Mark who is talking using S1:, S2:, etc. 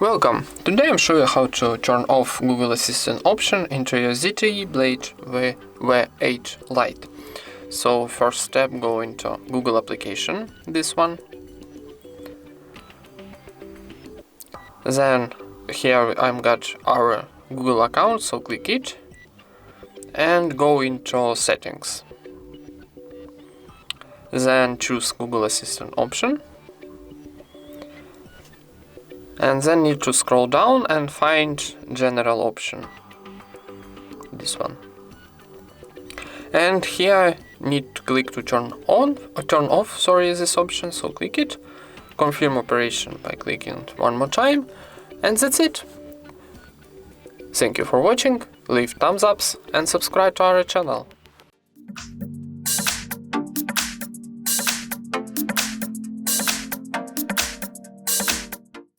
S1: Welcome! Today I'm showing you how to turn off Google Assistant option into your ZTE Blade V8 Lite. So first step, go into Google application, this one. Then here I've got our Google account, so click it and go into settings. Then choose Google Assistant option. And then need to scroll down and find general option, this one. And here need to click to turn off this option, so click it, confirm operation by clicking it one more time, and that's it. Thank you for watching, leave thumbs ups and subscribe to our channel.